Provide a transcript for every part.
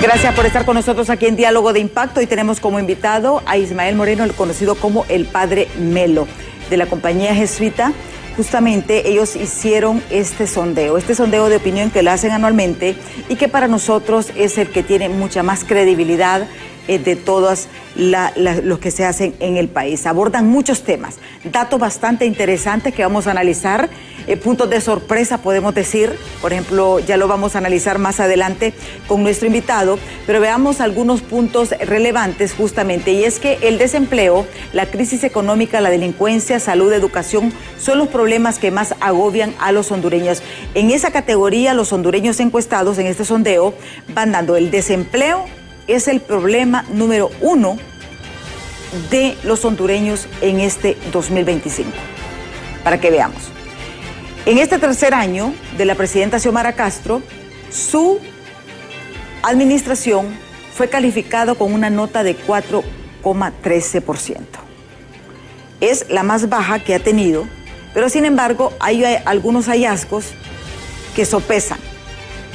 Gracias por estar con nosotros aquí en Diálogo de Impacto. Hoy tenemos como invitado a Ismael Moreno, el conocido como el Padre Melo, de la compañía jesuita. Justamente ellos hicieron este sondeo de opinión que lo hacen anualmente y que para nosotros es el que tiene mucha más credibilidad de todos los que se hacen en el país. Abordan muchos temas, datos bastante interesantes que vamos a analizar, puntos de sorpresa podemos decir, por ejemplo, ya lo vamos a analizar más adelante con nuestro invitado, pero veamos algunos puntos relevantes justamente, y es que el desempleo, la crisis económica, la delincuencia, salud, educación, son los problemas que más agobian a los hondureños. En esa categoría, los hondureños encuestados en este sondeo van dando el desempleo, es el problema número 1 de los hondureños en este 2025. Para que veamos. En este tercer año de la presidenta Xiomara Castro, su administración fue calificada con una nota de 4,13%. Es la más baja que ha tenido, pero sin embargo hay algunos hallazgos que sopesan.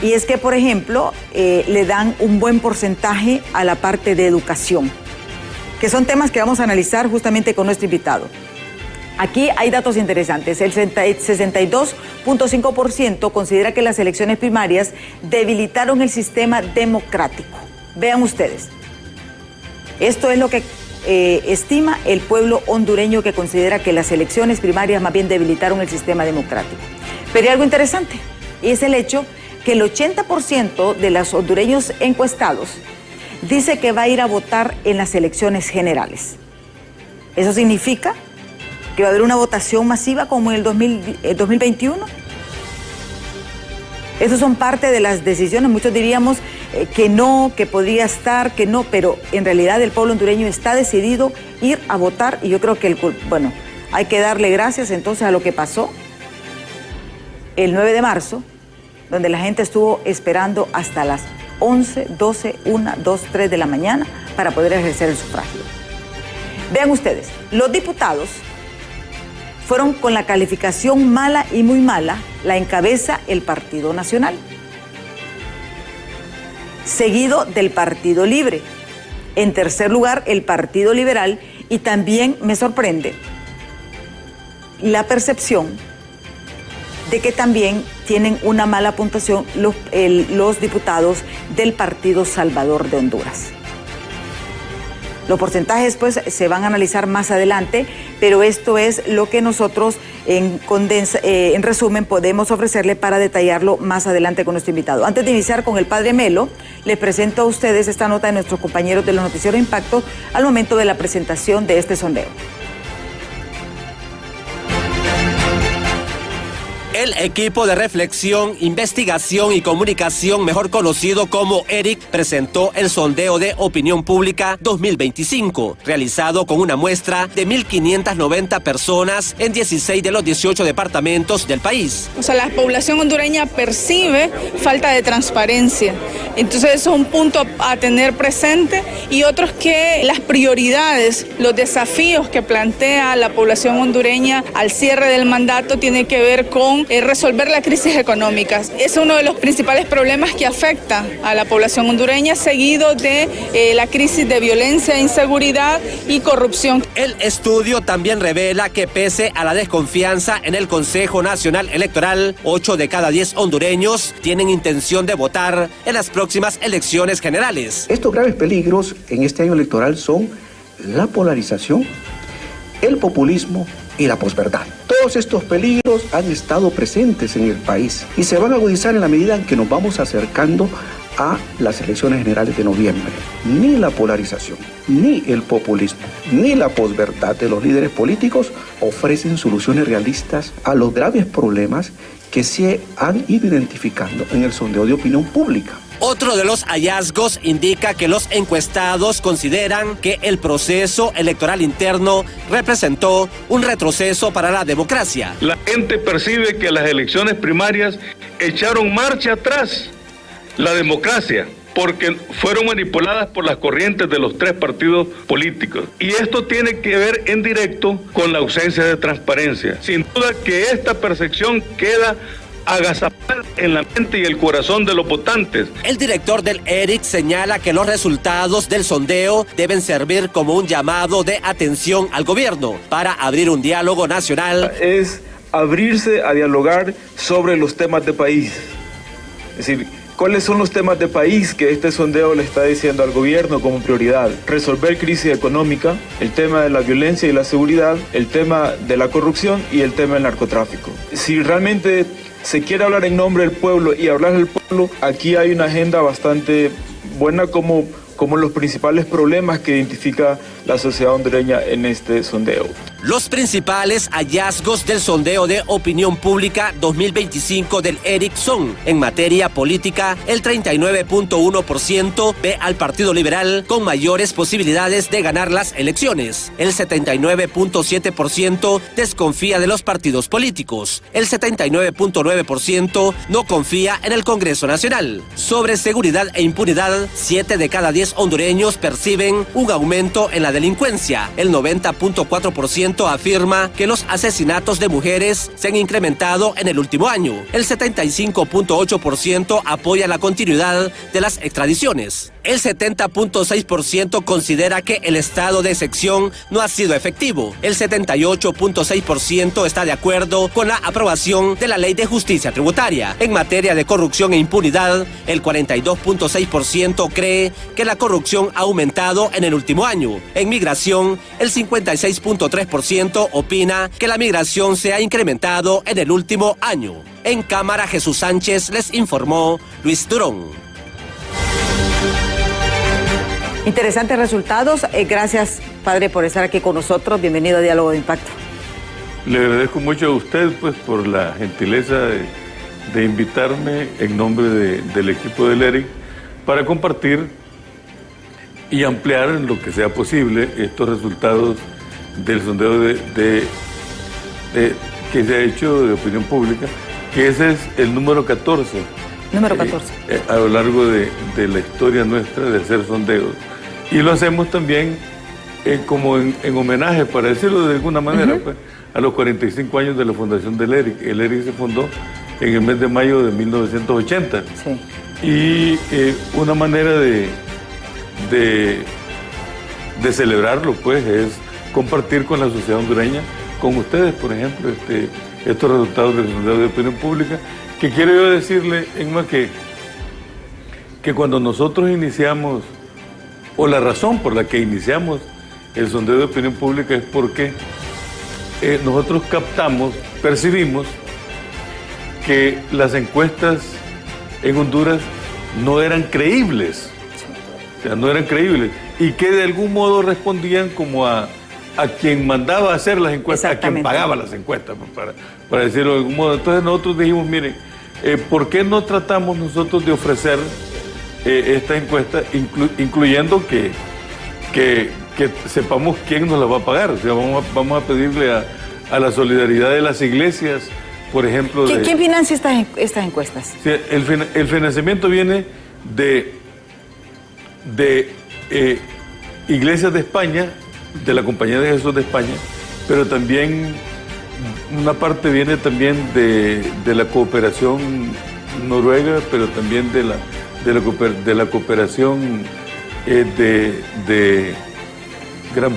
Y es que, por ejemplo, le dan un buen porcentaje a la parte de educación, que son temas que vamos a analizar justamente con nuestro invitado. Aquí hay datos interesantes. El 62.5% considera que las elecciones primarias debilitaron el sistema democrático. Vean ustedes. Esto es lo que estima el pueblo hondureño, que considera que las elecciones primarias más bien debilitaron el sistema democrático. Pero hay algo interesante, y es el hecho que el 80% de los hondureños encuestados dice que va a ir a votar en las elecciones generales. Eso significa que va a haber una votación masiva como en el 2021. Esas son parte de las decisiones. Muchos diríamos que no, que podría estar, que no, pero en realidad el pueblo hondureño está decidido ir a votar, y yo creo que, hay que darle gracias entonces a lo que pasó el 9 de marzo, donde la gente estuvo esperando hasta las 11, 12, 1, 2, 3 de la mañana para poder ejercer el sufragio. Vean ustedes, los diputados fueron con la calificación mala y muy mala, la encabeza el Partido Nacional, seguido del Partido Libre. En tercer lugar, el Partido Liberal, y también me sorprende la percepción de que también tienen una mala puntuación los diputados del Partido Salvador de Honduras. Los porcentajes pues se van a analizar más adelante, pero esto es lo que nosotros en resumen podemos ofrecerle para detallarlo más adelante con nuestro invitado. Antes de iniciar con el Padre Melo, les presento a ustedes esta nota de nuestros compañeros de los Noticieros Impacto al momento de la presentación de este sondeo. El equipo de reflexión, investigación y comunicación, mejor conocido como ERIC, presentó el sondeo de opinión pública 2025, realizado con una muestra de 1.590 personas en 16 de los 18 departamentos del país. O sea, la población hondureña percibe falta de transparencia. Entonces eso es un punto a tener presente, y otros que las prioridades, los desafíos que plantea la población hondureña al cierre del mandato tiene que ver con resolver la crisis económica. Es uno de los principales problemas que afecta a la población hondureña, seguido de la crisis de violencia, inseguridad y corrupción. El estudio también revela que pese a la desconfianza en el Consejo Nacional Electoral, 8 de cada 10 hondureños tienen intención de votar en las próximas elecciones generales. Estos graves peligros en este año electoral son la polarización, el populismo y la posverdad. Todos estos peligros han estado presentes en el país y se van a agudizar en la medida en que nos vamos acercando a las elecciones generales de noviembre. Ni la polarización, ni el populismo, ni la posverdad de los líderes políticos ofrecen soluciones realistas a los graves problemas que se han ido identificando en el sondeo de opinión pública. Otro de los hallazgos indica que los encuestados consideran que el proceso electoral interno representó un retroceso para la democracia. La gente percibe que las elecciones primarias echaron marcha atrás la democracia, porque fueron manipuladas por las corrientes de los tres partidos políticos. Y esto tiene que ver en directo con la ausencia de transparencia. Sin duda que esta percepción queda agazapar en la mente y el corazón de los votantes. El director del ERIC señala que los resultados del sondeo deben servir como un llamado de atención al gobierno para abrir un diálogo nacional. Es abrirse a dialogar sobre los temas de país. Es decir, ¿cuáles son los temas de país que este sondeo le está diciendo al gobierno como prioridad? Resolver crisis económica, el tema de la violencia y la seguridad, el tema de la corrupción y el tema del narcotráfico. Si realmente se quiere hablar en nombre del pueblo y hablar del pueblo, aquí hay una agenda bastante buena como los principales problemas que identifica la sociedad hondureña en este sondeo. Los principales hallazgos del sondeo de opinión pública 2025 del ERIC son: en materia política, el 39.1% ve al Partido Liberal con mayores posibilidades de ganar las elecciones. El 79.7% desconfía de los partidos políticos. El 79.9% no confía en el Congreso Nacional. Sobre seguridad e impunidad, 7 de cada 10 hondureños perciben un aumento en la delincuencia. El 90.4% afirma que los asesinatos de mujeres se han incrementado en el último año. El 75.8% apoya la continuidad de las extradiciones. El 70.6% considera que el estado de excepción no ha sido efectivo. El 78.6% está de acuerdo con la aprobación de la Ley de Justicia Tributaria. En materia de corrupción e impunidad, el 42.6% cree que la corrupción ha aumentado en el último año. En migración, el 56.3% opina que la migración se ha incrementado en el último año. En cámara, Jesús Sánchez les informó Luis Durón. Interesantes resultados. Gracias, padre, por estar aquí con nosotros. Bienvenido a Diálogo de Impacto. Le agradezco mucho a usted por la gentileza de invitarme en nombre del equipo del ERIC para compartir y ampliar en lo que sea posible estos resultados del sondeo que se ha hecho de opinión pública, que ese es el número 14. Número 14. A lo largo de la historia nuestra de hacer sondeos. Y lo hacemos también como en homenaje, para decirlo de alguna manera, pues, a los 45 años de la fundación del ERIC. El ERIC se fundó en el mes de mayo de 1980. Sí. Y una manera de celebrarlo, pues, es compartir con la sociedad hondureña, con ustedes, por ejemplo, estos resultados del sondeo de opinión pública, que quiero yo decirle, Emma, que cuando nosotros iniciamos, o la razón por la que iniciamos el sondeo de opinión pública es porque nosotros percibimos que las encuestas en Honduras no eran creíbles, o sea, no eran creíbles, y que de algún modo respondían como a quien mandaba a hacer las encuestas, a quien pagaba las encuestas, para decirlo de algún modo. Entonces nosotros dijimos, miren, ¿por qué no tratamos nosotros de ofrecer esta encuesta, incluyendo que sepamos quién nos la va a pagar? O sea, vamos a pedirle a la solidaridad de las iglesias, por ejemplo. ¿Quién financia estas encuestas? Sí, el financiamiento viene de iglesias de España, de la Compañía de Jesús de España, pero también una parte viene también de la cooperación noruega, pero también de la cooperación de Gran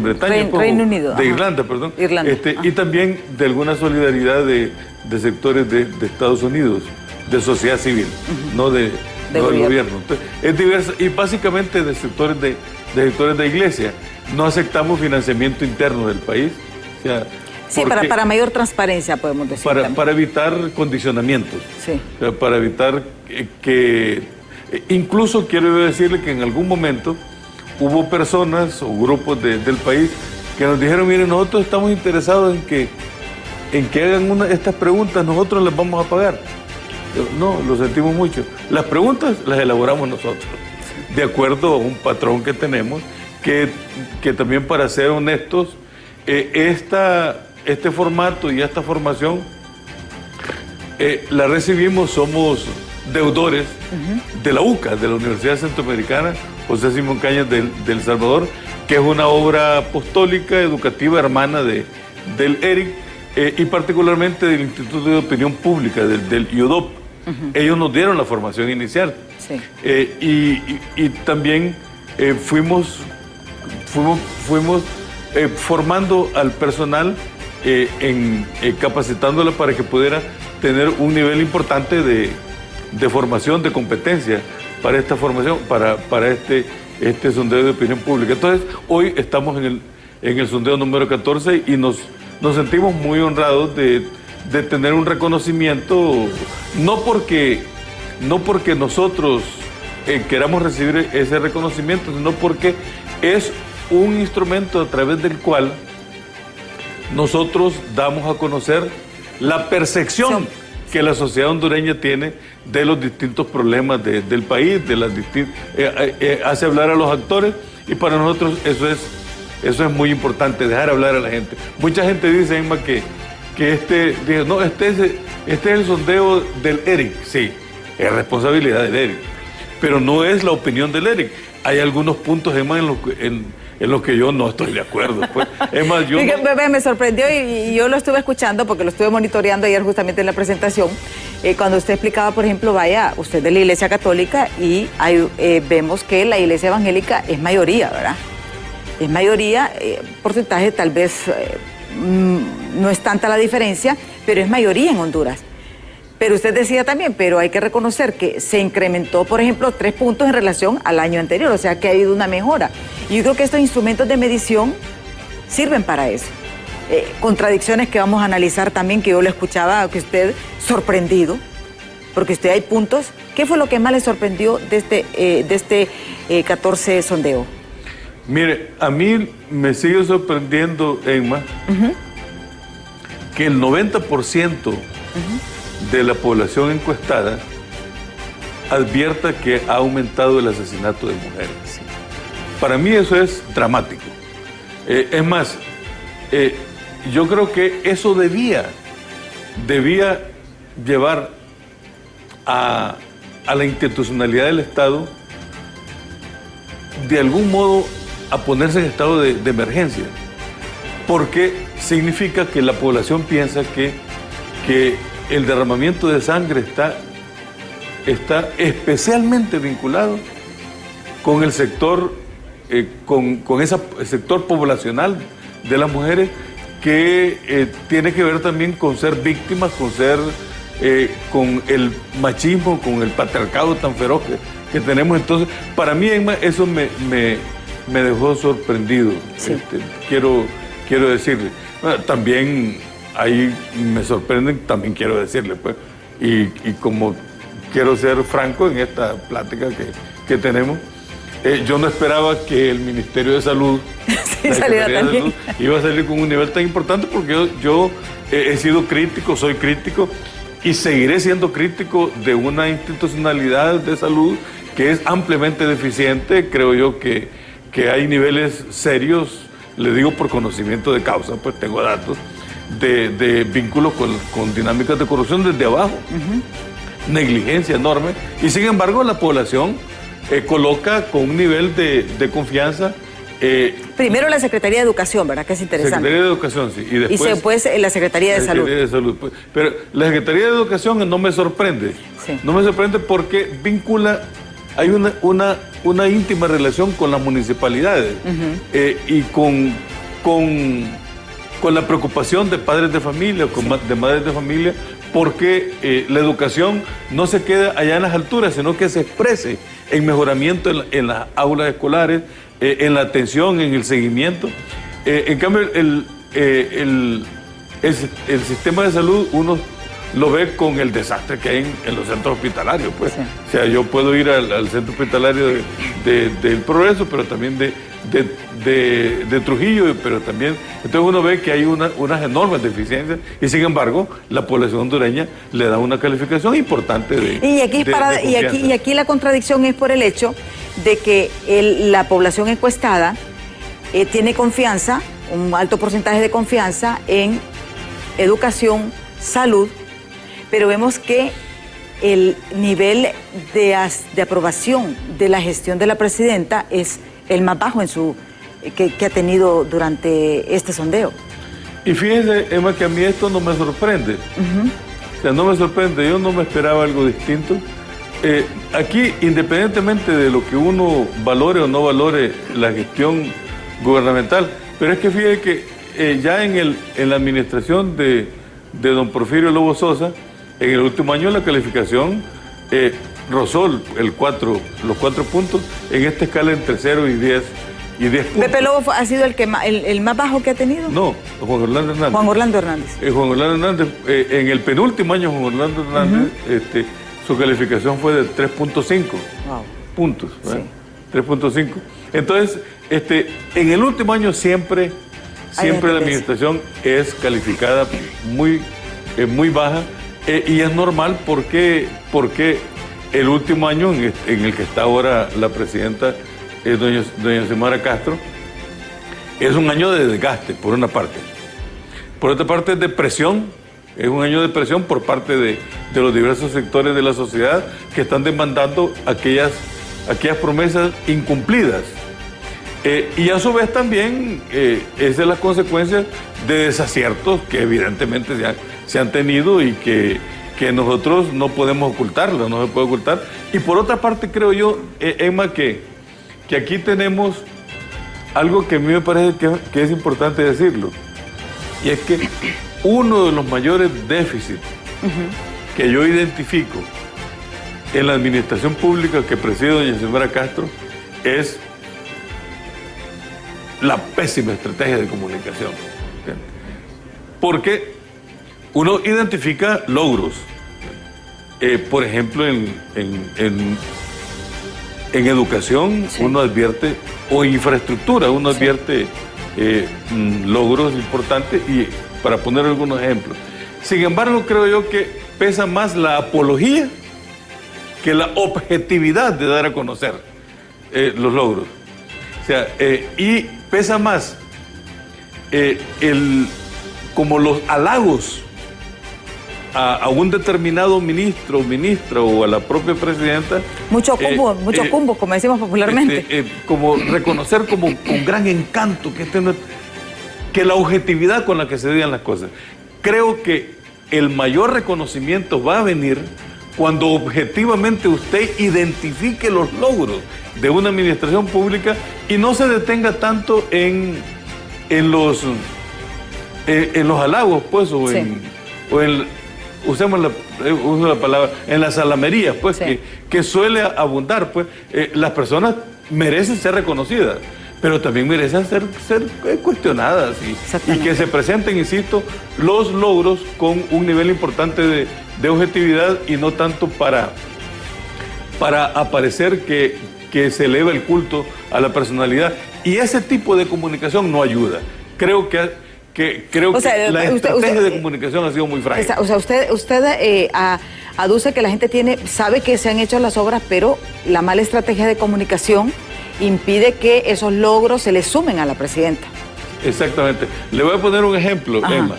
Bretaña, Reino Unido, de Irlanda, perdón, Irlanda. Y también de alguna solidaridad de sectores de Estados Unidos, de sociedad civil, no del gobierno. Entonces, es diversa, y básicamente de sectores de iglesia. No aceptamos financiamiento interno del país. O sea, sí, para mayor transparencia, podemos decir. Para evitar condicionamientos. Sí. O sea, para evitar que incluso quiero decirle que en algún momento hubo personas o grupos del país que nos dijeron, miren, nosotros estamos interesados en que hagan estas preguntas, nosotros les vamos a pagar. No, lo sentimos mucho. Las preguntas las elaboramos nosotros, de acuerdo a un patrón que tenemos, que también, para ser honestos, este formato y esta formación la recibimos, somos deudores de la UCA, de la Universidad Centroamericana José Simón Cañas de El Salvador, que es una obra apostólica, educativa, hermana del ERIC, y particularmente del Instituto de Opinión Pública, del IODOP. Ellos nos dieron la formación inicial. Sí. Y también fuimos formando al personal, capacitándola para que pudiera tener un nivel importante de formación, de competencia para esta formación, para este sondeo de opinión pública. Entonces, hoy estamos en el sondeo número 14 y nos sentimos muy honrados de tener un reconocimiento, no porque nosotros queramos recibir ese reconocimiento, sino porque es un instrumento a través del cual nosotros damos a conocer la percepción que la sociedad hondureña tiene de los distintos problemas del país, hace hablar a los actores, y para nosotros eso es muy importante, dejar hablar a la gente. Mucha gente dice, Emma, que este es el sondeo del ERIC. Sí, es responsabilidad del ERIC, pero no es la opinión del ERIC. Hay algunos puntos, Emma, en los que yo no estoy de acuerdo. Pues. Es más, me sorprendió y yo lo estuve escuchando porque lo estuve monitoreando ayer justamente en la presentación, cuando usted explicaba, por ejemplo, vaya, usted de la Iglesia Católica y vemos que la Iglesia Evangélica es mayoría, ¿verdad? Es mayoría, porcentaje tal vez no es tanta la diferencia, pero es mayoría en Honduras. Pero usted decía también, pero hay que reconocer que se incrementó, por ejemplo, 3 puntos en relación al año anterior, o sea que ha habido una mejora. Y yo creo que estos instrumentos de medición sirven para eso. Contradicciones que vamos a analizar también, que yo le escuchaba que usted sorprendido, porque usted hay puntos. ¿Qué fue lo que más le sorprendió de este 14 sondeo? Mire, a mí me sigue sorprendiendo, Emma, que el 90% de la población encuestada advierta que ha aumentado el asesinato de mujeres. Para mí eso es dramático. Es más, yo creo que eso debía llevar a la institucionalidad del Estado de algún modo a ponerse en estado de emergencia, porque significa que la población piensa que el derramamiento de sangre está especialmente vinculado con el sector, con ese sector poblacional de las mujeres, que tiene que ver también con ser víctimas, con el machismo, con el patriarcado tan feroz que tenemos. Entonces, para mí, Emma, eso me dejó sorprendido. Sí. Quiero decirle. Bueno, también ahí me sorprenden, también quiero decirle, pues, y como quiero ser franco en esta plática que tenemos, yo no esperaba que el Ministerio de Salud, sí, saliera también. Salud, iba a salir con un nivel tan importante, porque yo he sido crítico, soy crítico y seguiré siendo crítico de una institucionalidad de salud que es ampliamente deficiente. Creo yo que hay niveles serios, le digo por conocimiento de causa, pues tengo datos, de vínculos con dinámicas de corrupción desde abajo, negligencia enorme, y sin embargo la población coloca con un nivel de confianza. Primero la Secretaría de Educación, ¿verdad? Que es interesante. Secretaría de Educación, sí. Y después la Secretaría de Salud. Secretaría de Salud. Pero la Secretaría de Educación no me sorprende. Sí. No me sorprende porque vincula, hay una íntima relación con las municipalidades y con la preocupación de padres de familia, de madres de familia, porque la educación no se queda allá en las alturas, sino que se exprese en mejoramiento en las aulas escolares, en la atención, en el seguimiento. En cambio, el sistema de salud uno lo ve con el desastre que hay en los centros hospitalarios. Pues. Sí. O sea, yo puedo ir al centro hospitalario del Progreso, pero también de Trujillo, pero también, entonces uno ve que hay unas enormes deficiencias, y sin embargo la población hondureña le da una calificación importante y aquí la contradicción es por el hecho de que la población encuestada tiene confianza, un alto porcentaje de confianza en educación, salud, pero vemos que el nivel de aprobación de la gestión de la presidenta es el más bajo que ha tenido durante este sondeo. Y fíjese, Emma, que a mí esto no me sorprende. O sea, no me sorprende, yo no me esperaba algo distinto. Aquí, independientemente de lo que uno valore o no valore la gestión gubernamental, pero es que fíjese que ya en la administración de don Porfirio Lobo Sosa, en el último año la calificación rozó los 4 puntos en esta escala entre 0 y 10 puntos. ¿Pepe Lobo ha sido el más bajo que ha tenido? No, Juan Orlando Hernández. Juan Orlando Hernández. Juan Orlando Hernández, en el penúltimo año Juan Orlando Hernández, su calificación fue de 3.5 puntos. Sí. 3.5. Entonces, en el último año siempre la administración es calificada muy baja, y es normal porque el último año en el que está ahora la presidenta doña Xiomara Castro es un año de desgaste, por una parte. Por otra parte, de presión. Es un año de presión por parte de los diversos sectores de la sociedad que están demandando aquellas promesas incumplidas. Y a su vez también es de las consecuencias de desaciertos que evidentemente se han tenido y que nosotros no podemos ocultarlo, no se puede ocultar. Y por otra parte creo yo, Emma, que aquí tenemos algo que a mí me parece que es importante decirlo, y es que uno de los mayores déficits que yo identifico en la administración pública que preside doña Xiomara Castro es la pésima estrategia de comunicación. Porque uno identifica logros, por ejemplo, en educación, sí, uno advierte, o infraestructura, uno advierte logros importantes, y para poner algunos ejemplos. Sin embargo, creo yo que pesa más la apología que la objetividad de dar a conocer los logros. O sea, y pesa más como los halagos a un determinado ministro o ministra o a la propia presidenta. Mucho cumbo, como decimos popularmente. Como reconocer como con gran encanto que la objetividad con la que se digan las cosas. Creo que el mayor reconocimiento va a venir cuando objetivamente usted identifique los logros de una administración pública y no se detenga tanto en los halagos, pues, usemos la palabra, en las salamerías, pues, sí, que suele abundar, pues. Las personas merecen ser reconocidas, pero también merecen ser cuestionadas y que se presenten, insisto, los logros con un nivel importante de objetividad y no tanto para aparecer que se eleva el culto a la personalidad. Y ese tipo de comunicación no ayuda. Creo que la estrategia de comunicación ha sido muy frágil. O sea, usted aduce que la gente sabe que se han hecho las obras, pero la mala estrategia de comunicación impide que esos logros se le sumen a la presidenta. Exactamente. Le voy a poner un ejemplo, Emma.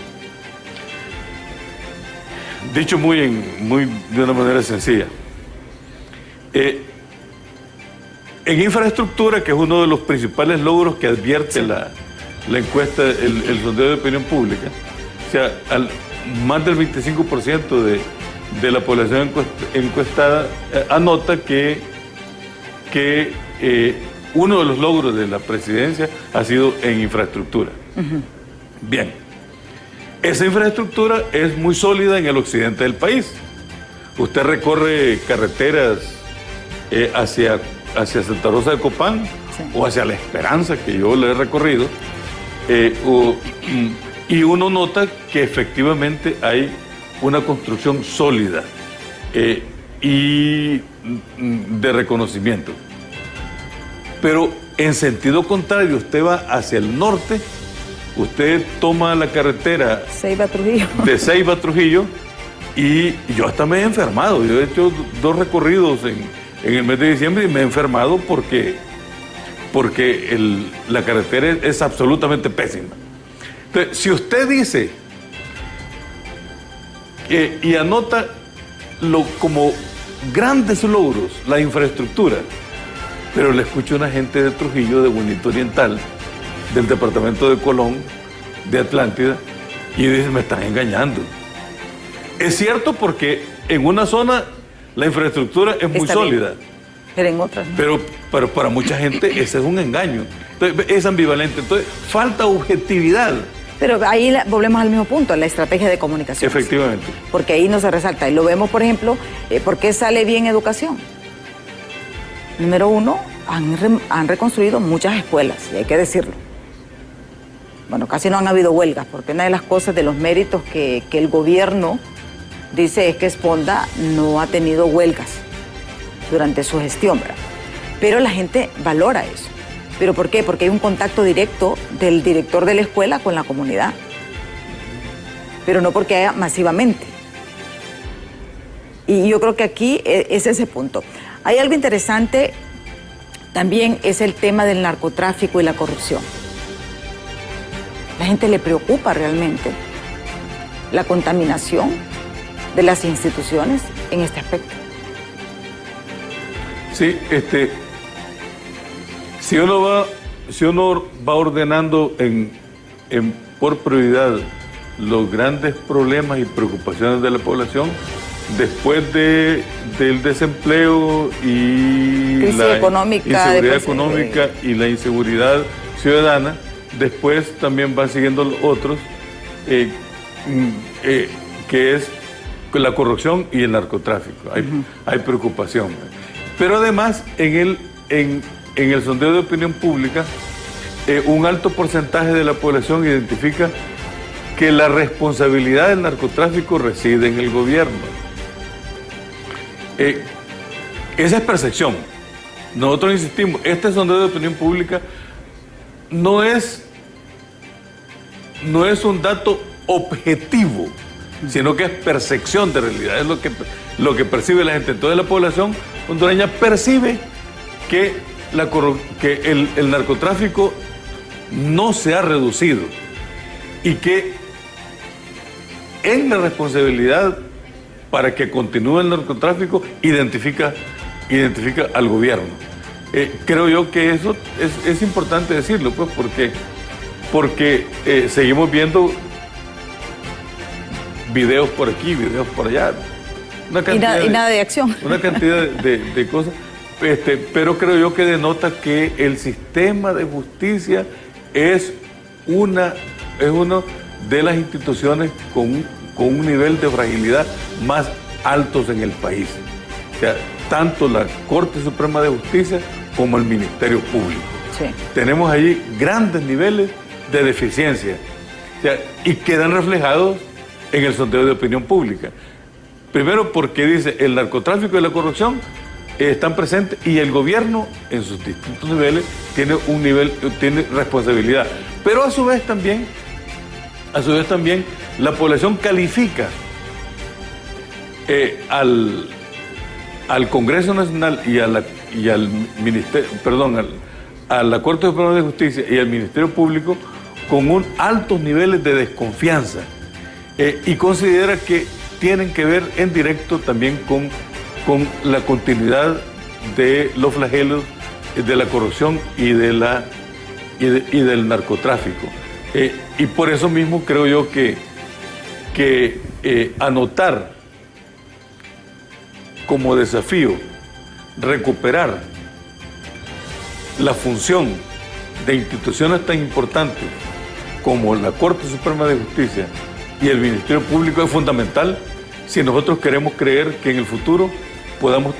Dicho de una manera sencilla. En infraestructura, que es uno de los principales logros que advierte la encuesta, el sondeo de opinión pública, o sea, más del 25% de la población encuestada anota que uno de los logros de la presidencia ha sido en infraestructura. Bien, esa infraestructura es muy sólida en el occidente del país. Usted recorre carreteras hacia Santa Rosa de Copán, sí, o hacia La Esperanza, que yo le he recorrido, y uno nota que efectivamente hay una construcción sólida y de reconocimiento. Pero en sentido contrario, usted va hacia el norte, usted toma la carretera de Ceiba a Trujillo, y yo hasta me he enfermado. Yo he hecho 2 recorridos en el mes de diciembre y me he enfermado porque la carretera es absolutamente pésima. Entonces, si usted dice y anota como grandes logros la infraestructura, pero le escucho a una gente de Trujillo, de Bonito Oriental, del departamento de Colón, de Atlántida, Y dicen, me están engañando. Es cierto porque en una zona la infraestructura es muy sólida. Pero en otras no. Pero para mucha gente ese es un engaño. Entonces, es ambivalente. Entonces, falta objetividad. Pero ahí volvemos al mismo punto, la estrategia de comunicación. Efectivamente. Porque ahí no se resalta. Y lo vemos, por ejemplo, ¿por qué sale bien educación? Número uno, han reconstruido muchas escuelas, y hay que decirlo. Bueno, casi no han habido huelgas, porque una de las cosas, de los méritos que el gobierno dice es que Esponda no ha tenido huelgas durante su gestión, ¿verdad? Pero la gente valora eso. ¿Pero por qué? Porque hay un contacto directo del director de la escuela con la comunidad. Pero no porque haya masivamente. Y yo creo que aquí es ese punto. Hay algo interesante también, es el tema del narcotráfico y la corrupción. La gente le preocupa realmente la contaminación de las instituciones en este aspecto. Sí, si uno va ordenando por prioridad los grandes problemas y preocupaciones de la población, después del desempleo y la inseguridad económica y la inseguridad ciudadana, después también van siguiendo los otros, que es la corrupción y el narcotráfico. Hay preocupación. Pero además, en el sondeo de opinión pública, un alto porcentaje de la población identifica que la responsabilidad del narcotráfico reside en el gobierno. Esa es percepción. Nosotros insistimos, este sondeo de opinión pública no es un dato objetivo, sino que es percepción de realidad, es lo que percibe la gente. Entonces la población hondureña percibe que el narcotráfico no se ha reducido y que en la responsabilidad para que continúe el narcotráfico identifica al gobierno. Creo yo que eso es importante decirlo, pues, porque seguimos viendo videos por aquí, videos por allá. Y nada de acción. Una cantidad de cosas. Pero creo yo que denota que el sistema de justicia es una de las instituciones con un nivel de fragilidad más altos en el país. O sea, tanto la Corte Suprema de Justicia como el Ministerio Público. Sí. Tenemos allí grandes niveles de deficiencia, o sea, y quedan reflejados en el sondeo de opinión pública. Primero porque dice el narcotráfico y la corrupción están presentes y el gobierno en sus distintos niveles tiene responsabilidad. Pero a su vez también la población califica al Congreso Nacional y al Ministerio, a la Corte Suprema de Justicia y al Ministerio Público con altos niveles de desconfianza y considera que tienen que ver en directo también con la continuidad de los flagelos de la corrupción y del narcotráfico. Y por eso mismo creo yo que anotar como desafío recuperar la función de instituciones tan importantes como la Corte Suprema de Justicia y el Ministerio Público es fundamental si nosotros queremos creer que en el futuro podamos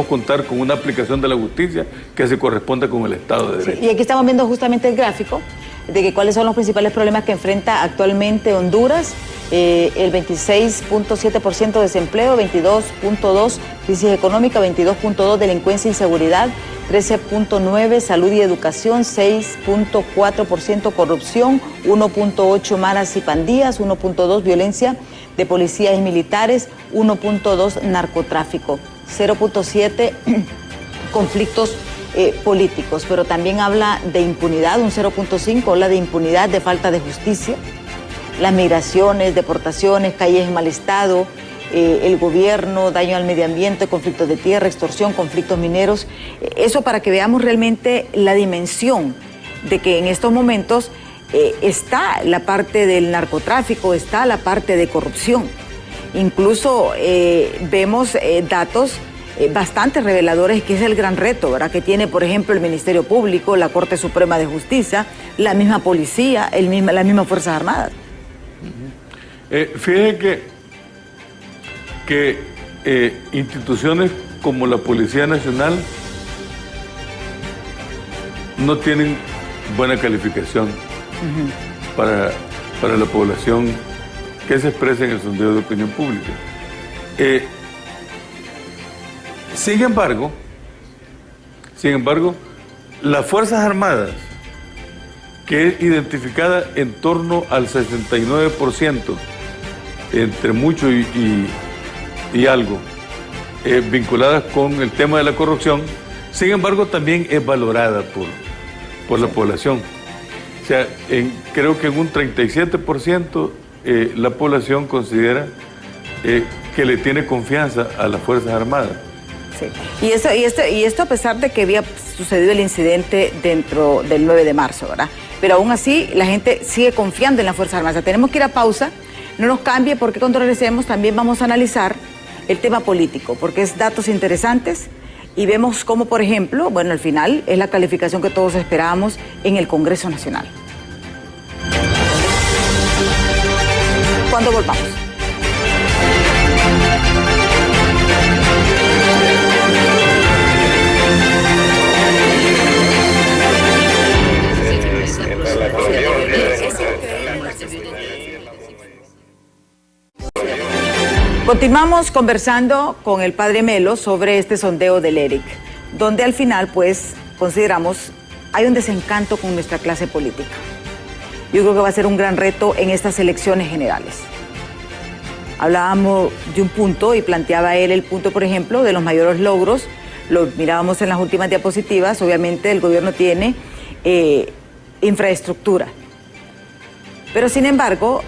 contar con una aplicación de la justicia que se corresponda con el Estado de Derecho. Sí, y aquí estamos viendo justamente el gráfico de que cuáles son los principales problemas que enfrenta actualmente Honduras. El 26.7% de desempleo, 22.2% crisis económica, 22.2% delincuencia e inseguridad, 13.9% salud y educación, 6.4% corrupción, 1.8% maras y pandillas, 1.2% violencia de policías y militares, 1.2% narcotráfico, 0.7% conflictos políticos, pero también habla de impunidad, un 0.5%, habla de impunidad, de falta de justicia, las migraciones, deportaciones, calles en mal estado, el gobierno, daño al medio ambiente, conflictos de tierra, extorsión, conflictos mineros. Eso para que veamos realmente la dimensión de que en estos momentos está la parte del narcotráfico, está la parte de corrupción. Incluso vemos datos bastante reveladores, que es el gran reto, ¿verdad?, que tiene, por ejemplo, el Ministerio Público, la Corte Suprema de Justicia, la misma policía, las mismas Fuerzas Armadas. Fíjese que instituciones como la Policía Nacional no tienen buena calificación para la población que se expresa en el sondeo de opinión pública. Sin embargo, las Fuerzas Armadas, que es identificada en torno al 69%, entre mucho y algo, vinculadas con el tema de la corrupción, sin embargo también es valorada por la población. O sea, creo que en un 37% la población considera que le tiene confianza a las Fuerzas Armadas. Sí. Y esto a pesar de que había sucedido el incidente dentro del 9 de marzo, ¿verdad? Pero aún así la gente sigue confiando en las Fuerzas Armadas. O sea, tenemos que ir a pausa, no nos cambie, porque cuando regresemos también vamos a analizar el tema político, porque es datos interesantes y vemos cómo, por ejemplo, bueno, al final es la calificación que todos esperábamos en el Congreso Nacional. Cuando volvamos. Continuamos conversando con el padre Melo sobre este sondeo del ERIC, donde al final, pues, consideramos hay un desencanto con nuestra clase política. Yo creo que va a ser un gran reto en estas elecciones generales. Hablábamos de un punto y planteaba él el punto, por ejemplo, de los mayores logros. Lo mirábamos en las últimas diapositivas. Obviamente el gobierno tiene infraestructura. Pero sin embargo,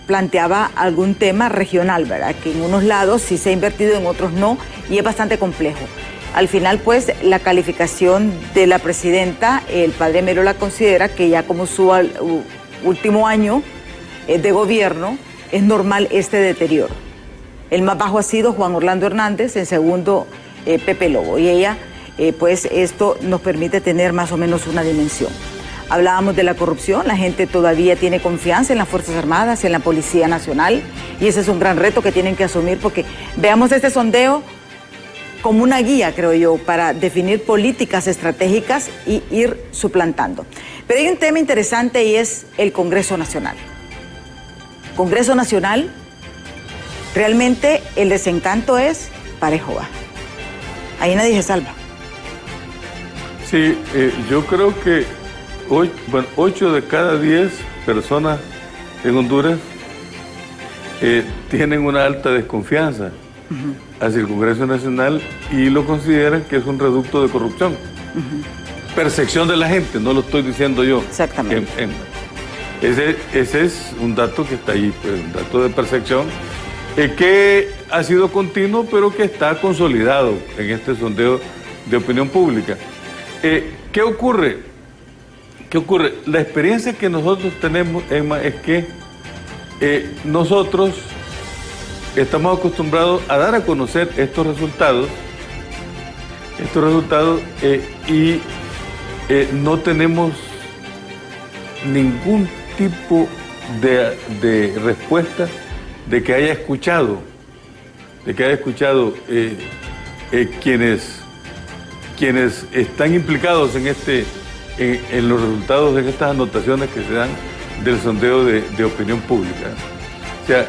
planteaba algún tema regional, ¿verdad? Que en unos lados sí se ha invertido, en otros no, y es bastante complejo. Al final, pues, la calificación de la presidenta, el padre Melo la considera que ya como su último año de gobierno, es normal este deterioro. El más bajo ha sido Juan Orlando Hernández, en segundo Pepe Lobo, y ella, pues, esto nos permite tener más o menos una dimensión. Hablábamos de la corrupción, la gente todavía tiene confianza en las Fuerzas Armadas, en la Policía Nacional, y ese es un gran reto que tienen que asumir, porque veamos este sondeo como una guía, creo yo, para definir políticas estratégicas y ir suplantando. Pero hay un tema interesante y es el Congreso Nacional. Congreso Nacional, realmente el desencanto es parejo, ¿va? Ahí nadie se salva. Sí, yo creo que 8 de cada 10 personas en Honduras tienen una alta desconfianza hacia el Congreso Nacional y lo consideran que es un reducto de corrupción. Percepción de la gente, no lo estoy diciendo yo. Exactamente. Ese es un dato que está ahí, pues, un dato de percepción que ha sido continuo, pero que está consolidado en este sondeo de opinión pública. ¿Qué ocurre? La experiencia que nosotros tenemos, Emma, es que nosotros estamos acostumbrados a dar a conocer estos resultados y no tenemos ningún tipo de respuesta de que haya escuchado quienes están implicados en los resultados de estas anotaciones que se dan del sondeo de opinión pública. O sea,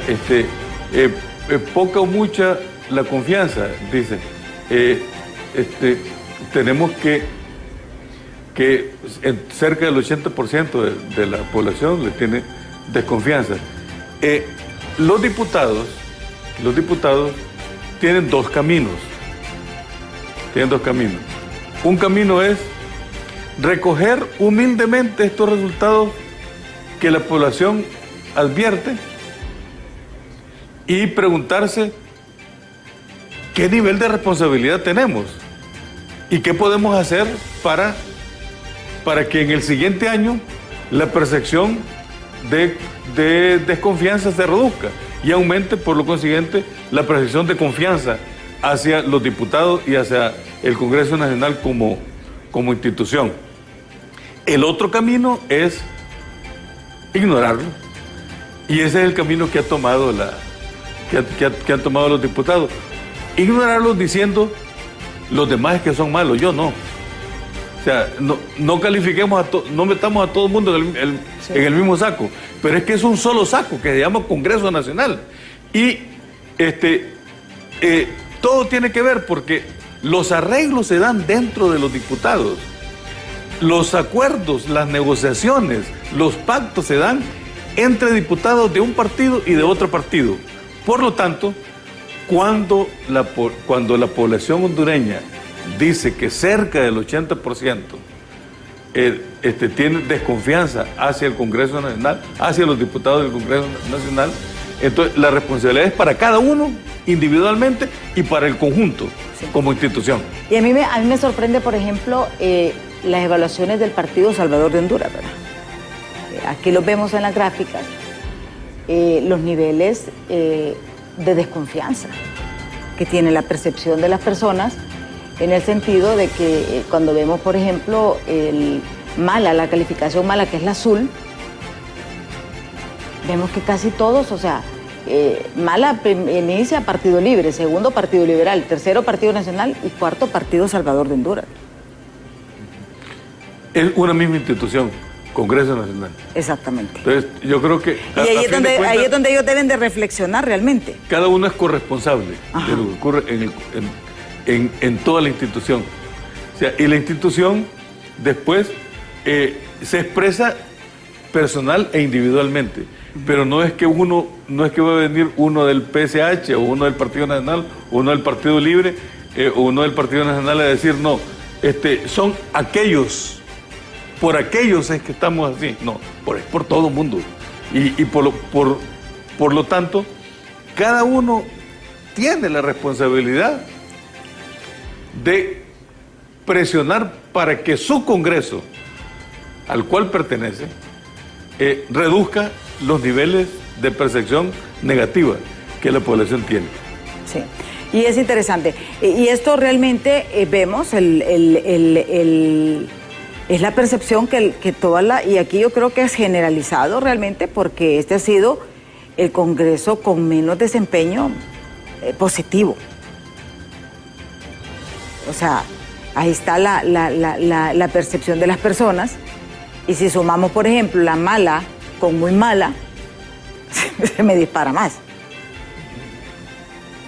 poca o mucha la confianza, dice. Tenemos que cerca del 80% de la población le tiene desconfianza. Los diputados tienen dos caminos. Un camino es recoger humildemente estos resultados que la población advierte y preguntarse qué nivel de responsabilidad tenemos y qué podemos hacer para que en el siguiente año la percepción de desconfianza se reduzca y aumente, por lo consiguiente, la percepción de confianza hacia los diputados y hacia el Congreso Nacional como institución. El otro camino es ignorarlo, y ese es el camino que ha tomado que han tomado los diputados. Ignorarlos diciendo los demás que son malos, yo no. O sea, no califiquemos no metamos a todo el mundo en el mismo saco, pero es que es un solo saco que se llama Congreso Nacional. Y todo tiene que ver porque los arreglos se dan dentro de los diputados. Los acuerdos, las negociaciones, los pactos se dan entre diputados de un partido y de otro partido. Por lo tanto, cuando la población hondureña dice que cerca del 80% tiene desconfianza hacia el Congreso Nacional, hacia los diputados del Congreso Nacional, entonces la responsabilidad es para cada uno individualmente y para el conjunto, sí, como institución. Y a mí me sorprende, por ejemplo, las evaluaciones del Partido Salvador de Honduras, ¿verdad? Aquí lo vemos en las gráficas, los niveles de desconfianza que tiene la percepción de las personas, en el sentido de que cuando vemos, por ejemplo, la calificación mala, que es la azul, vemos que casi todos, o sea, mala inicia Partido Libre, segundo Partido Liberal, tercero Partido Nacional y cuarto Partido Salvador de Honduras. Es una misma institución, Congreso Nacional. Exactamente. Entonces, yo creo que... Y ahí es donde ellos deben de reflexionar realmente. Cada uno es corresponsable de lo que ocurre en toda la institución. O sea, y la institución después se expresa personal e individualmente. Pero no es que va a venir uno del PSH o uno del Partido Nacional o uno del Partido Libre o uno del Partido Nacional a decir no, son aquellos, por aquellos es que estamos así. No, es por todo el mundo. Y por lo tanto, cada uno tiene la responsabilidad de presionar para que su Congreso, al cual pertenece, reduzca los niveles de percepción negativa que la población tiene. Sí, y es interesante. Y esto realmente vemos, es la percepción que toda y aquí yo creo que es generalizado realmente, porque este ha sido el Congreso con menos desempeño positivo. O sea, ahí está la percepción de las personas, y si sumamos, por ejemplo, la mala con muy mala, se me dispara más.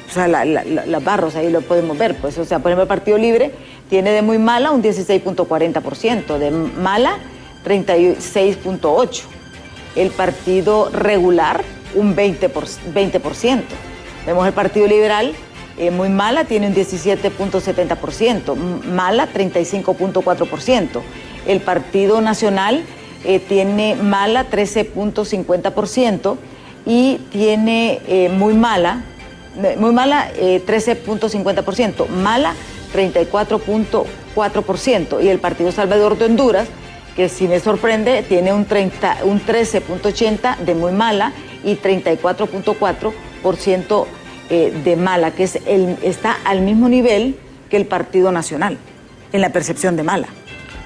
O sea, las barras ahí lo podemos ver, pues, o sea, por ejemplo, el Partido Libre tiene de muy mala un 16.40%, de mala 36.8%, el Partido Regular un 20%. Vemos el Partido Liberal, muy mala tiene un 17.70%, mala 35.4%, el Partido Nacional tiene mala 13.50% y tiene muy mala 13.50%, mala 34.4%, y el Partido Salvador de Honduras, que sí me sorprende, tiene un 13.80% de muy mala y 34.4% de mala, que está al mismo nivel que el Partido Nacional en la percepción de mala.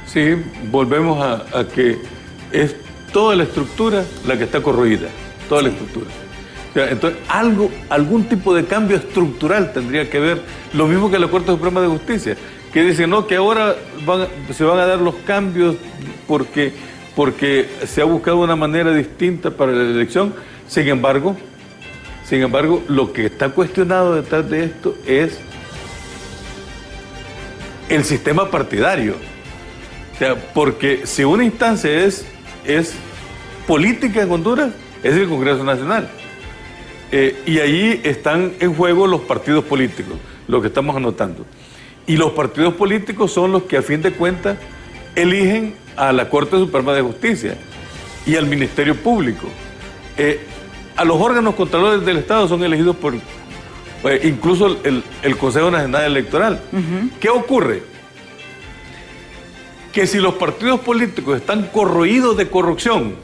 Sí, volvemos a que es toda la estructura la que está corroída, toda la estructura. O sea, entonces, algún tipo de cambio estructural tendría que ver, lo mismo que la Corte Suprema de Justicia, que dice, no, que ahora se van a dar los cambios porque se ha buscado una manera distinta para la elección. Sin embargo, lo que está cuestionado detrás de esto es el sistema partidario. O sea, porque si una instancia es política en Honduras, es el Congreso Nacional. Y ahí están en juego los partidos políticos, lo que estamos anotando. Y los partidos políticos son los que a fin de cuentas eligen a la Corte Suprema de Justicia y al Ministerio Público. A los órganos controladores del Estado son elegidos por incluso el Consejo Nacional Electoral. ¿Qué ocurre? que si los partidos políticos están corroídos de corrupción,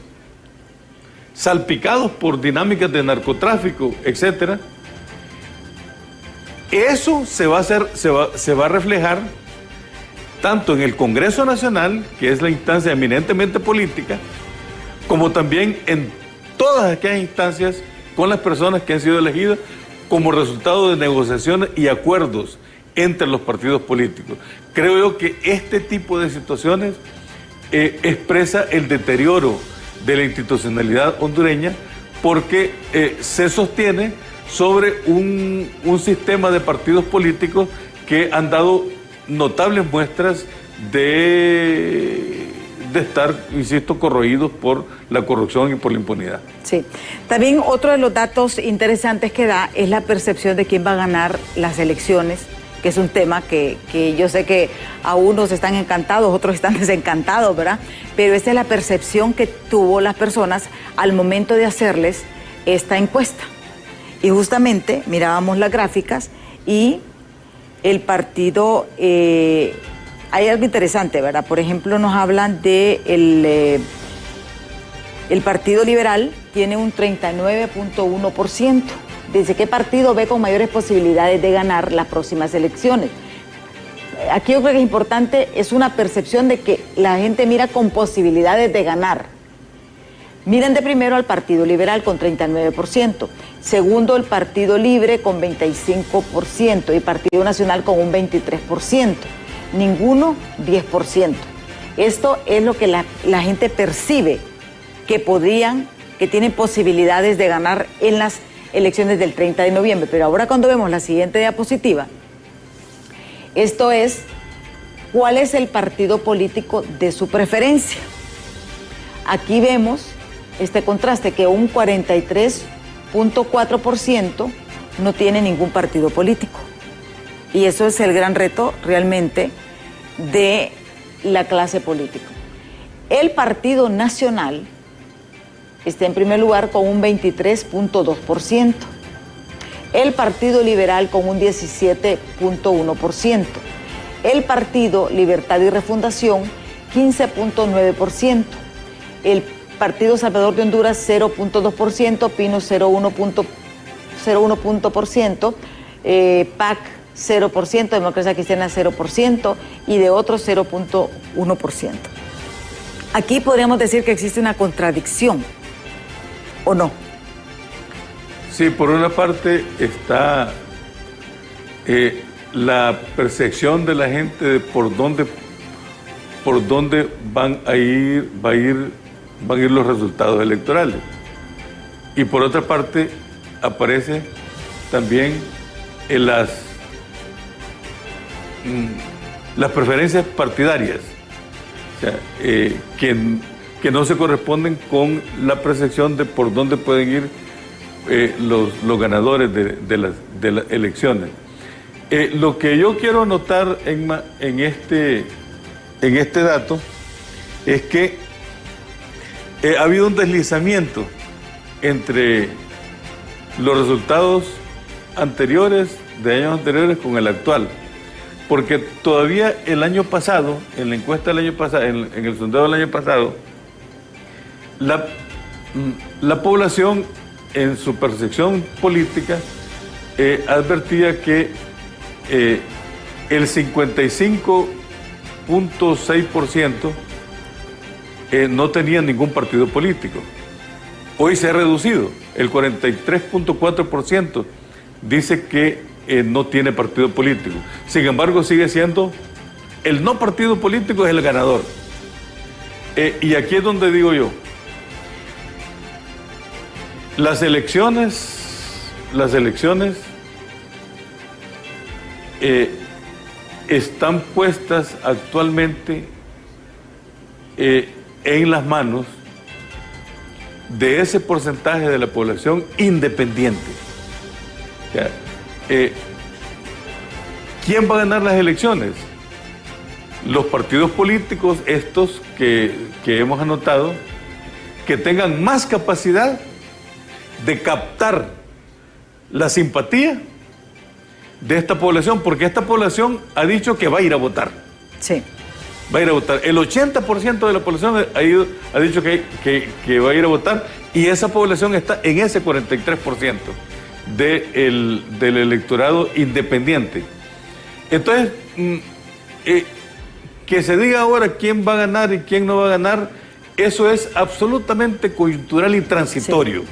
salpicados por dinámicas de narcotráfico, etcétera, eso se va a reflejar tanto en el Congreso Nacional, que es la instancia eminentemente política, como también en todas aquellas instancias con las personas que han sido elegidas como resultado de negociaciones y acuerdos entre los partidos políticos. Creo yo que este tipo de situaciones expresa el deterioro de la institucionalidad hondureña, porque se sostiene sobre un sistema de partidos políticos que han dado notables muestras de estar, insisto, corroídos por la corrupción y por la impunidad. Sí. También otro de los datos interesantes que da es la percepción de quién va a ganar las elecciones, que es un tema que yo sé que a unos están encantados, otros están desencantados, ¿verdad? Pero esta es la percepción que tuvo las personas al momento de hacerles esta encuesta. Y justamente mirábamos las gráficas y el partido, hay algo interesante, ¿verdad? Por ejemplo, nos hablan de el Partido Liberal tiene un 39.1%. Dice, ¿qué partido ve con mayores posibilidades de ganar las próximas elecciones? Aquí yo creo que es importante, es una percepción de que la gente mira con posibilidades de ganar. Miren de primero al Partido Liberal con 39%, segundo el Partido Libre con 25% y Partido Nacional con un 23%, ninguno 10%. Esto es lo que la gente percibe que tienen posibilidades de ganar en las elecciones del 30 de noviembre. Pero ahora cuando vemos la siguiente diapositiva, esto es cuál es el partido político de su preferencia. Aquí vemos este contraste, que un 43.4% no tiene ningún partido político. Y eso es el gran reto realmente de la clase política. El Partido Nacional está en primer lugar con un 23.2%. El Partido Liberal con un 17.1%. El Partido Libertad y Refundación 15.9%. El Partido Salvador de Honduras 0.2%, Pino 0.1%, PAC 0%, Democracia Cristiana 0% y de otros 0.1%. Aquí podríamos decir que existe una contradicción, ¿o no? Sí, por una parte está la percepción de la gente de por dónde van a ir los resultados electorales. Y por otra parte aparece también en las preferencias partidarias, o sea, que no se corresponden con la percepción de por dónde pueden ir los ganadores de las elecciones. Lo que yo quiero notar en este dato es que ha habido un deslizamiento entre los resultados anteriores, de años anteriores, con el actual. Porque todavía el año pasado, en la encuesta del año pasado, en el sondeo del año pasado, la población en su percepción política advertía que el 55.6% no tenía ningún partido político. Hoy se ha reducido, el 43.4% dice que no tiene partido político. Sin embargo, sigue siendo el no partido político es el ganador. Y aquí es donde digo yo, las elecciones están puestas actualmente en las manos de ese porcentaje de la población independiente. O sea, ¿quién va a ganar las elecciones? Los partidos políticos, estos que hemos anotado, que tengan más capacidad de captar la simpatía de esta población, porque esta población ha dicho que va a ir a votar. Sí. va a ir a votar. El 80% de la población ha dicho que va a ir a votar, y esa población está en ese 43% del electorado independiente. Entonces, que se diga ahora quién va a ganar y quién no va a ganar, eso es absolutamente coyuntural y transitorio.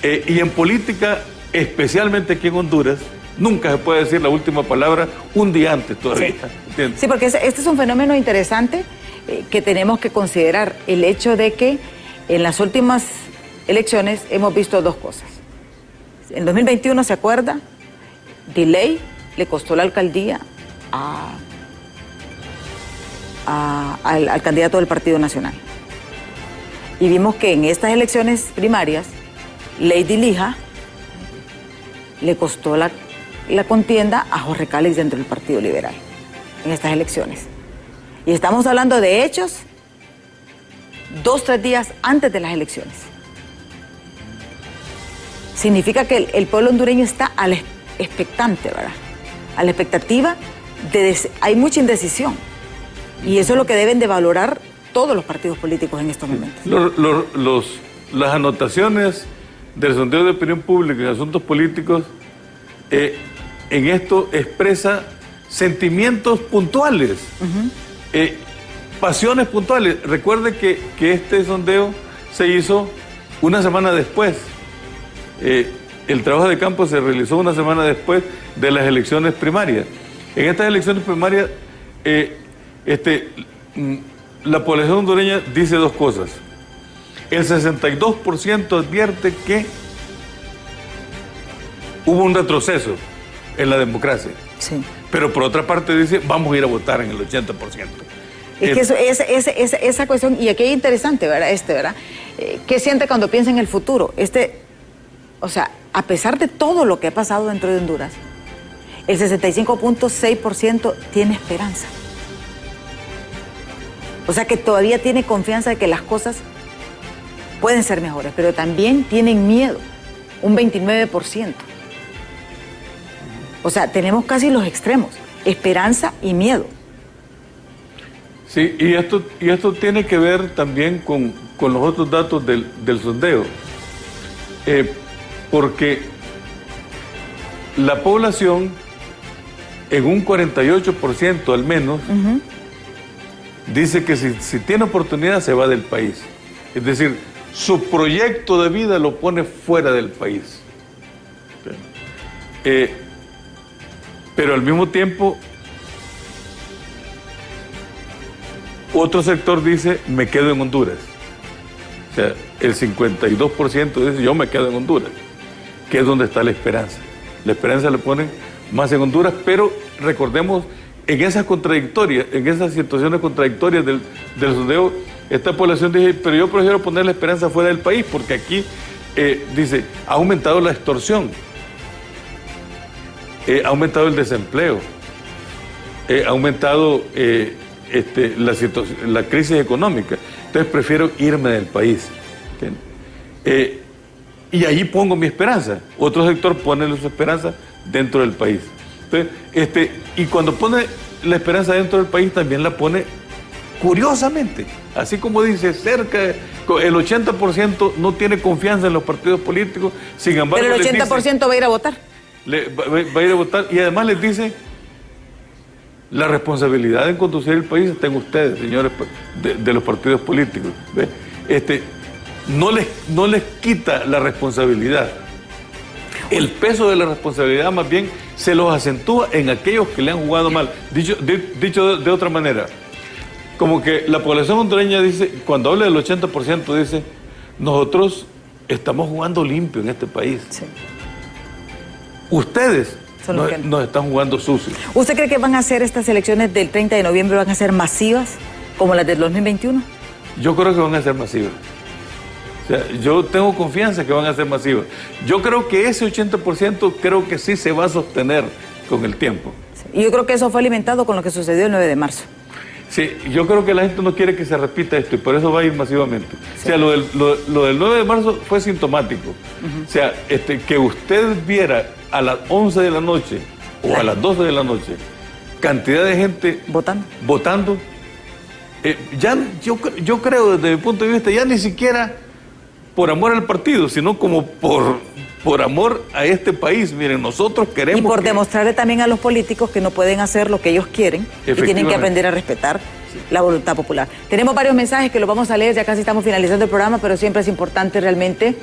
Sí. Y en política, especialmente aquí en Honduras, nunca se puede decir la última palabra un día antes todavía. Sí, sí, porque este es un fenómeno interesante que tenemos que considerar. El hecho de que en las últimas elecciones hemos visto dos cosas. En 2021, ¿se acuerda? Delay le costó la alcaldía al candidato del Partido Nacional. Y vimos que en estas elecciones primarias, Lady Lija le costó la contienda a Jorge Cálix dentro del Partido Liberal en estas elecciones. Y estamos hablando de hechos 2-3 días antes de las elecciones. Significa que el pueblo hondureño está expectante, ¿verdad? A la expectativa hay mucha indecisión. Y eso es lo que deben de valorar todos los partidos políticos en estos momentos. Las anotaciones del sondeo de opinión pública en asuntos políticos en esto expresa sentimientos puntuales, pasiones puntuales. Recuerde que este sondeo se hizo una semana después. El trabajo de campo se realizó una semana después de las elecciones primarias. En estas elecciones primarias, la población hondureña dice dos cosas. El 62% advierte que hubo un retroceso en la democracia. Sí. Pero por otra parte dice, vamos a ir a votar en el 80%. Es que esa cuestión, y aquí es interesante, ¿verdad? ¿Verdad? ¿Qué siente cuando piensa en el futuro? O sea, a pesar de todo lo que ha pasado dentro de Honduras, el 65.6% tiene esperanza. O sea, que todavía tiene confianza de que las cosas pueden ser mejores, pero también tienen miedo, un 29%. O sea, tenemos casi los extremos, esperanza y miedo. Sí, y esto tiene que ver también con los otros datos del sondeo. Porque la población, en un 48% al menos, dice que si tiene oportunidad se va del país. Es decir, su proyecto de vida lo pone fuera del país. Pero al mismo tiempo, otro sector dice, me quedo en Honduras. O sea, el 52% dice, yo me quedo en Honduras, que es donde está la esperanza. La esperanza la ponen más en Honduras, pero recordemos, en esas situaciones contradictorias del sondeo, esta población dice, pero yo prefiero poner la esperanza fuera del país, porque aquí, dice, ha aumentado la extorsión, ha aumentado el desempleo, ha aumentado la crisis económica, entonces prefiero irme del país. Y allí pongo mi esperanza. Otro sector pone su esperanza dentro del país. Entonces, y cuando pone la esperanza dentro del país, también la pone curiosamente. Así como dice, el 80% no tiene confianza en los partidos políticos, sin embargo... Pero el 80% va a ir a votar. Va a ir a votar, y además les dice, la responsabilidad en conducir el país está en ustedes, señores de los partidos políticos. ¿Ve? No les quita la responsabilidad. El peso de la responsabilidad más bien se los acentúa en aquellos que le han jugado mal. Dicho de otra manera, como que la población hondureña dice, cuando habla del 80%, dice, nosotros estamos jugando limpio en este país. Sí. Ustedes nos están jugando sucio. ¿Usted cree que van a ser estas elecciones del 30 de noviembre, van a ser masivas como las del 2021? Yo creo que van a ser masivas. O sea, yo tengo confianza que van a ser masivas. Yo creo que ese 80% creo que sí se va a sostener con el tiempo. Sí. Y yo creo que eso fue alimentado con lo que sucedió el 9 de marzo. Sí, yo creo que la gente no quiere que se repita esto y por eso va a ir masivamente. Sí. O sea, lo del 9 de marzo fue sintomático. O sea, que usted viera a las 11 de la noche o a las 12 de la noche cantidad de gente votando, yo creo desde mi punto de vista, ya ni siquiera por amor al partido, sino como por amor a este país. Miren, nosotros queremos... Y por demostrarle también a los políticos que no pueden hacer lo que ellos quieren y tienen que aprender a respetar la voluntad popular. Tenemos varios mensajes que los vamos a leer, ya casi estamos finalizando el programa, pero siempre es importante realmente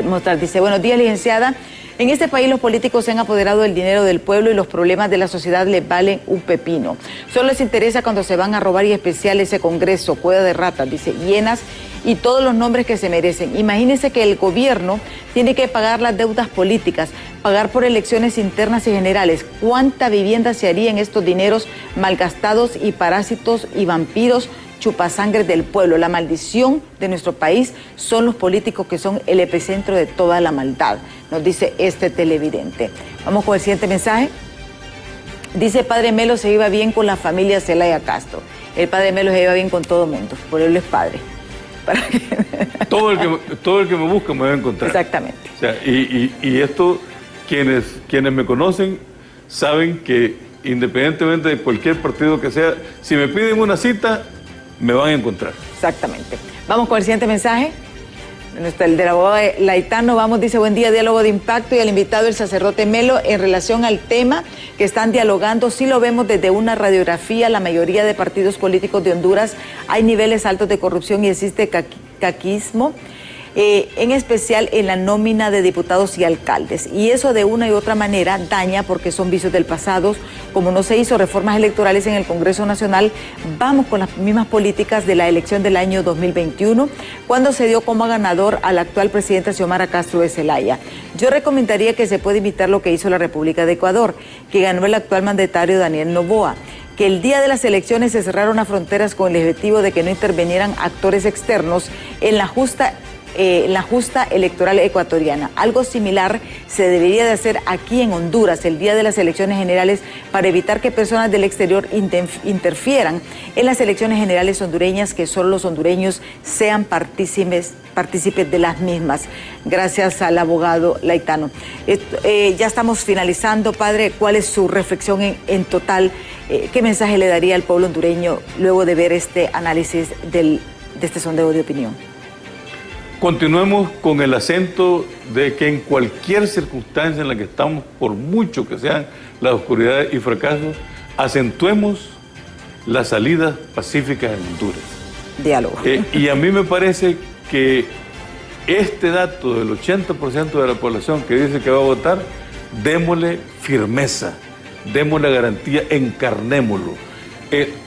mostrar. Dice, buenos días, licenciada. En este país los políticos se han apoderado del dinero del pueblo y los problemas de la sociedad les valen un pepino. Solo les interesa cuando se van a robar, y especial ese Congreso, cueva de ratas, dice, llenas, y todos los nombres que se merecen. Imagínense que el gobierno tiene que pagar las deudas políticas, pagar por elecciones internas y generales. ¿Cuánta vivienda se haría en estos dineros malgastados y parásitos y vampiros chupasangre del pueblo? La maldición de nuestro país son los políticos, que son el epicentro de toda la maldad, nos dice este televidente. Vamos con el siguiente mensaje. Dice, Padre Melo se iba bien con la familia Zelaya Castro. El Padre Melo se iba bien con todo el mundo, por él es padre. Todo el que me busca me va a encontrar. Exactamente. O sea, y esto, quienes me conocen saben que independientemente de cualquier partido que sea, si me piden una cita, me van a encontrar. Exactamente. Vamos con el siguiente mensaje. El del abogado Laitano, vamos, dice, buen día, diálogo de impacto, y al invitado el sacerdote Melo, en relación al tema que están dialogando, sí lo vemos desde una radiografía, la mayoría de partidos políticos de Honduras hay niveles altos de corrupción y existe caquismo, en especial en la nómina de diputados y alcaldes. Y eso de una y otra manera daña, porque son vicios del pasado. Como no se hizo reformas electorales en el Congreso Nacional, vamos con las mismas políticas de la elección del año 2021, cuando se dio como ganador al actual presidente Xiomara Castro de Zelaya. Yo recomendaría que se pueda imitar lo que hizo la República de Ecuador, que ganó el actual mandatario Daniel Noboa, que el día de las elecciones se cerraron las fronteras con el objetivo de que no intervinieran actores externos en la justa electoral ecuatoriana. Algo similar se debería de hacer aquí en Honduras el día de las elecciones generales, para evitar que personas del exterior interfieran en las elecciones generales hondureñas, que solo los hondureños sean partícipes de las mismas. Gracias al abogado Laitano. Ya estamos finalizando, padre. ¿Cuál es su reflexión en total? ¿Qué mensaje le daría al pueblo hondureño luego de ver este análisis de este sondeo de opinión? Continuemos con el acento de que en cualquier circunstancia en la que estamos, por mucho que sean las oscuridades y fracasos, acentuemos las salidas pacíficas en Honduras. Diálogo. Y a mí me parece que este dato del 80% de la población que dice que va a votar, démosle firmeza, démosle garantía, encarnémoslo.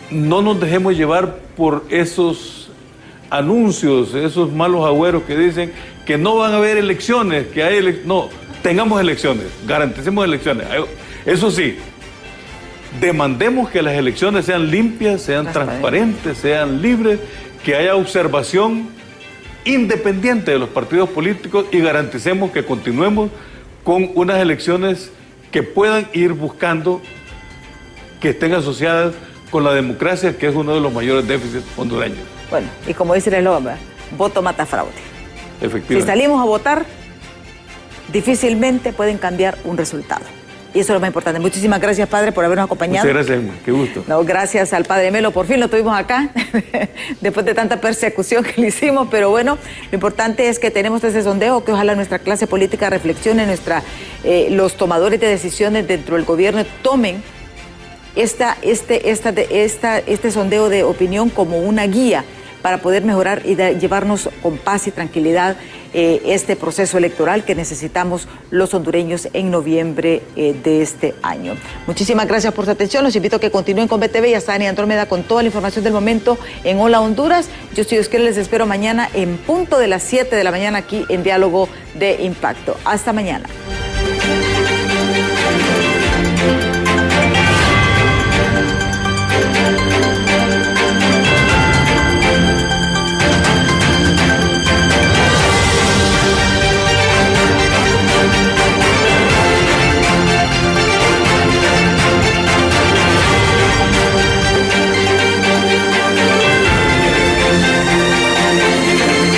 No nos dejemos llevar por esos anuncios, esos malos agüeros que dicen que no van a haber elecciones, que hay no, tengamos elecciones, garanticemos elecciones. Eso sí, demandemos que las elecciones sean limpias, sean transparentes, sean libres, que haya observación independiente de los partidos políticos, y garanticemos que continuemos con unas elecciones que puedan ir buscando que estén asociadas con la democracia, que es uno de los mayores déficits hondureños. Bueno, y como dice el eslogan, voto mata fraude. Efectivamente. Si salimos a votar, difícilmente pueden cambiar un resultado. Y eso es lo más importante. Muchísimas gracias, padre, por habernos acompañado. Muchas gracias, qué gusto. No, gracias al padre Melo, por fin lo tuvimos acá, después de tanta persecución que le hicimos, pero bueno, lo importante es que tenemos ese sondeo, que ojalá nuestra clase política reflexione, los tomadores de decisiones dentro del gobierno tomen este sondeo de opinión como una guía para poder mejorar y llevarnos con paz y tranquilidad este proceso electoral que necesitamos los hondureños en noviembre de este año. Muchísimas gracias por su atención. Los invito a que continúen con BTV. Ya está Dani Andrómeda con toda la información del momento en Hola Honduras. Yo soy Oscar, les espero mañana en punto de las 7 de la mañana aquí en Diálogo de Impacto. Hasta mañana.